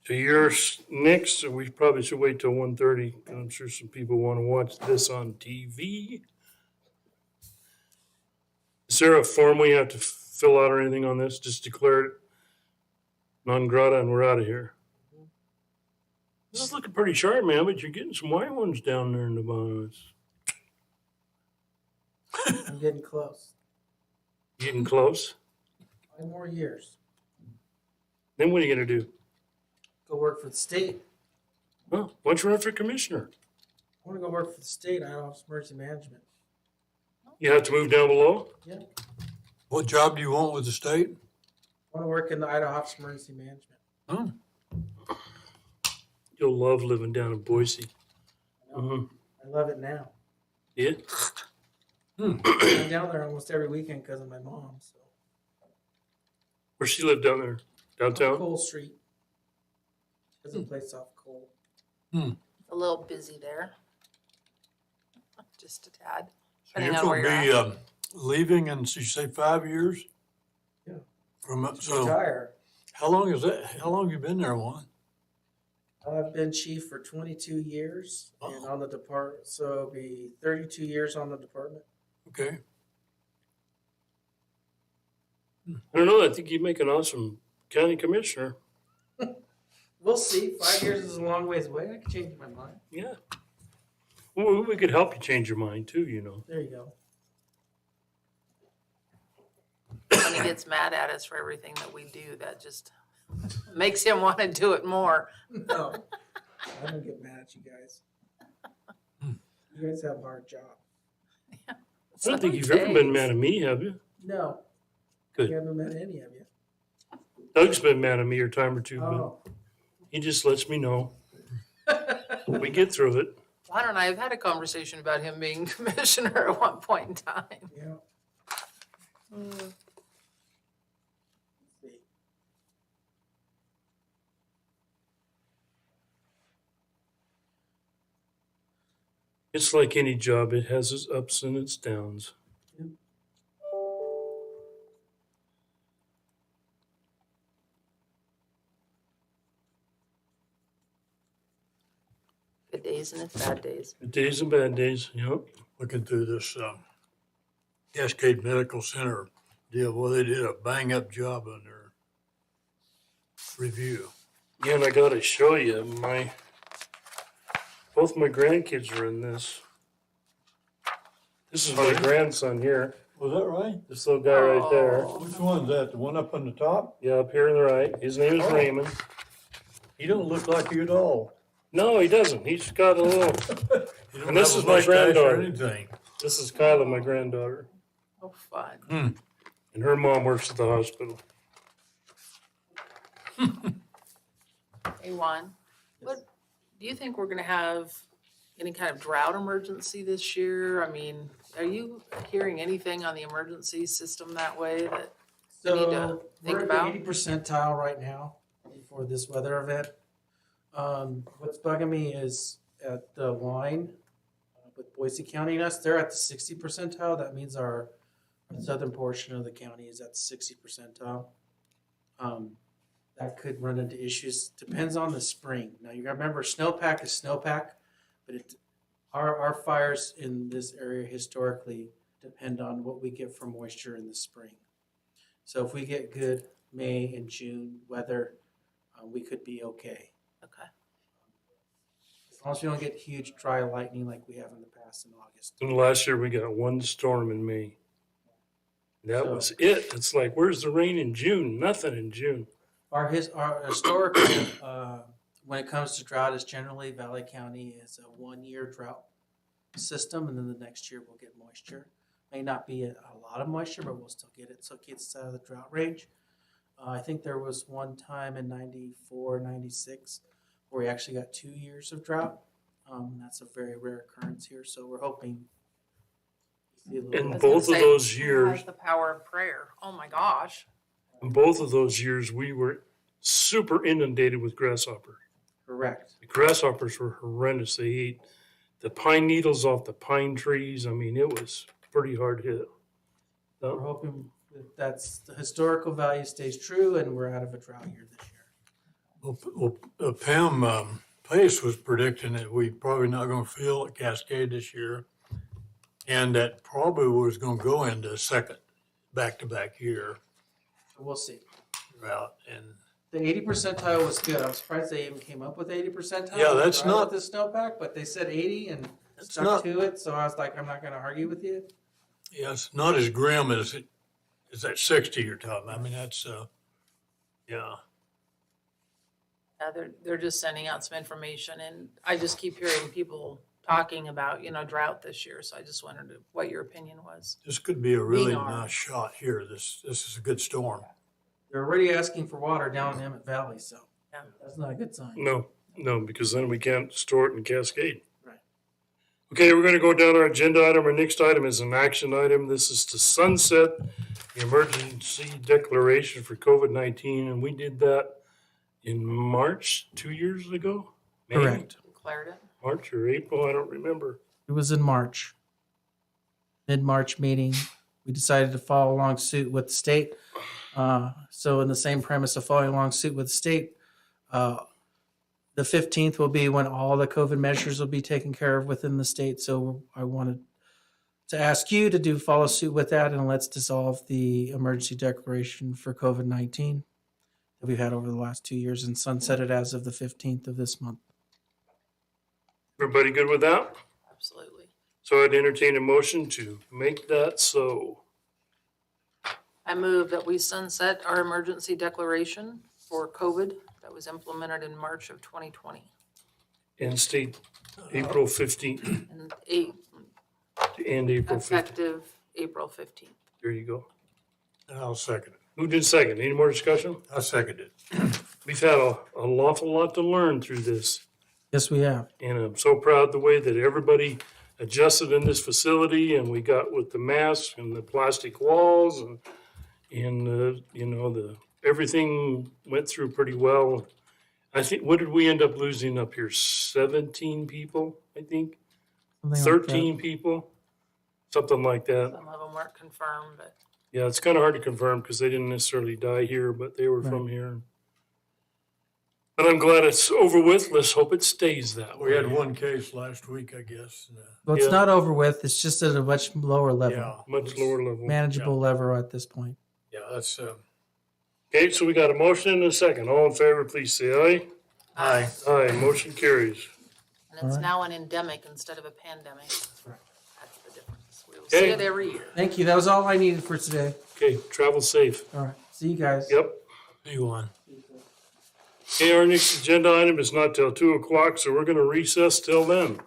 So yours next, so we probably should wait till 1:30. I'm sure some people want to watch this on TV. Is there a form we have to fill out or anything on this? Just declare it non grata and we're out of here. This is looking pretty sharp, man, but you're getting some white ones down there in the bottom. I'm getting close. Getting close. 5 more years. Then what are you going to do? Go work for the state. Well, why don't you run for commissioner? I want to go work for the state. Idaho Office of Emergency Management. You have to move down below? Yeah. What job do you want with the state? I want to work in the Idaho Office of Emergency Management. Oh, You'll love living down in Boise. I know. I love it now. Yeah? I'm down there almost every weekend because of my mom. So Where she live down there? Downtown? Cole Street. There's a place off Cole. A little busy there. Just a tad. so you're Depending on where gonna you're be leaving in, so you say 5 years? Yeah. So Retire. how long is that? How long have you been there, Juan? I've been chief for 22 years and on the department, so it'll be 32 years on the department. Okay. I don't know. I think you'd make an awesome county commissioner. We'll see. 5 years is a long ways away. I can change my mind. Yeah. Well, we could help you change your mind too, you know. There you go. when he gets mad at us for everything that we do, that just makes him want to do it more. No, I don't get mad at you guys. You guys have a hard job. I don't think you've ever been mad at me, have you? No. Good. I haven't met any of you. Doug's been mad at me a time or two, but Oh. he just lets me know. We get through it. Juan and I have had a conversation about him being commissioner at one point in time. Yeah. Let's see. It's like any job, it has its ups and its downs. Good days and it's bad days. Good days and bad days, yep. Looking through this Cascade Medical Center deal, well, they did a bang up job on their review. Yeah, and I gotta show you, both my grandkids are in this. This is my grandson here, Was that right? this little guy right there. Oh. Which one's that? The one up on the top? Yeah, up here on the right. His name is Oh. Raymond. He don't look like you at all. No, he doesn't. He's got a little. He don't And this have is a my mustache or granddaughter. anything. This is Kyla, my granddaughter, Oh, fun. and her mom works at the hospital. Hey, Juan, what, do you think we're gonna have any kind of drought emergency this year? I mean, are you hearing anything on the emergency system that way that we need to So think we're at about? the 80 percentile right now for this weather event. What's bugging me is at the line with Boise County and us, they're at the 60 percentile. That means our southern portion of the county is at the 60 percentile. That could run into issues. Depends on the spring. Now you gotta remember, snowpack is snowpack, but our fires in this area historically depend on what we get for moisture in the spring. So if we get good May and June weather, we could be okay. Okay. As long as we don't get huge dry lightning like we have in the past in August. And last year we got one storm in May. That So- was it. It's like, where's the rain in June? Nothing in June. Our historical, when it comes to drought, is generally Valley County is a 1 year drought system, and then the next year we'll get moisture. May not be a lot of moisture, but we'll still get it, so it gets out of the drought range. I think there was one time in 94, 96 where we actually got 2 years of drought. That's a very rare occurrence here, so we're hoping. we see a little- And I was gonna both of say, those who years, has the power of prayer. Oh my gosh. in both of those years, we were super inundated with grasshoppers. Correct. The grasshoppers were horrendous. They ate the pine needles off the pine trees. I mean, it was pretty hard hit. We're hoping that the historical value stays true and we're out of a drought year this year. Pam Pace was predicting that we probably not gonna feel at Cascade this year. And that probably was gonna go into a second back-to-back year We'll see. route. And The 80 percentile was good. I'm surprised they even came up with 80 percentile. Yeah, that's Right not- with the snowpack, but they said 80 and That's stuck not- to it. So I was like, I'm not going to argue with you. yeah, it's not as grim as that 60 you're talking. I mean, that's, yeah. Yeah, they're just sending out some information, and I just keep hearing people talking about, drought this year, so I just wondered what your opinion was. This could be a really Being armed. nice shot here. This is a good storm. They're already asking for water down in Emmett Valley, so Yeah. that's not a good sign. No, because then we can't store it in Cascade. Right. Okay, we're gonna go down our agenda item. Our next item is an action item. This is to sunset the emergency declaration for COVID-19, and we did that in March, 2 years ago? Maybe? Correct. Declared it. March or April, I don't remember. It was in March, mid-March meeting. We decided to follow along suit with the state. So in the same premise of following along suit with the state, the 15th will be when all the COVID measures will be taken care of within the state. So I wanted to ask you to follow suit with that, and let's dissolve the emergency declaration for COVID-19 that we've had over the last 2 years and sunset it as of the 15th of this month. Everybody good with that? Absolutely. So I'd entertain a motion to make that so. I move that we sunset our emergency declaration for COVID that was implemented in March of 2020. And state April 15th And and April 15th. effective April 15th. There you go. And I'll second it. Who did second? Any more discussion? I second it. We've had an awful lot to learn through this. Yes, we have. And I'm so proud the way that everybody adjusted in this facility, and we got with the masks and the plastic walls and everything went through pretty well. I think, what did we end up losing up here? 17 people, I think? Something like that. 13 people? Something like that. Some of them weren't confirmed, but Yeah, it's kind of hard to confirm because they didn't necessarily die here, but they were from here. But I'm glad it's over with. Let's hope it stays that way. We had one case last week, I guess. Well, it's Yeah. not over with. It's just at a much lower level, Yeah. Much lower level. manageable level at this point. Yeah, that's, Okay, so we got a motion and a second. All in favor, please say aye. aye. Aye, motion carries. and it's Alright. now an endemic instead of a pandemic. Right. That's the difference. We will see Okay. it every year. Thank you. That was all I needed for today. Okay, travel safe. All right. See you guys. Yep. You won. Okay, our next agenda item is not till 2 o'clock, so we're gonna recess till then.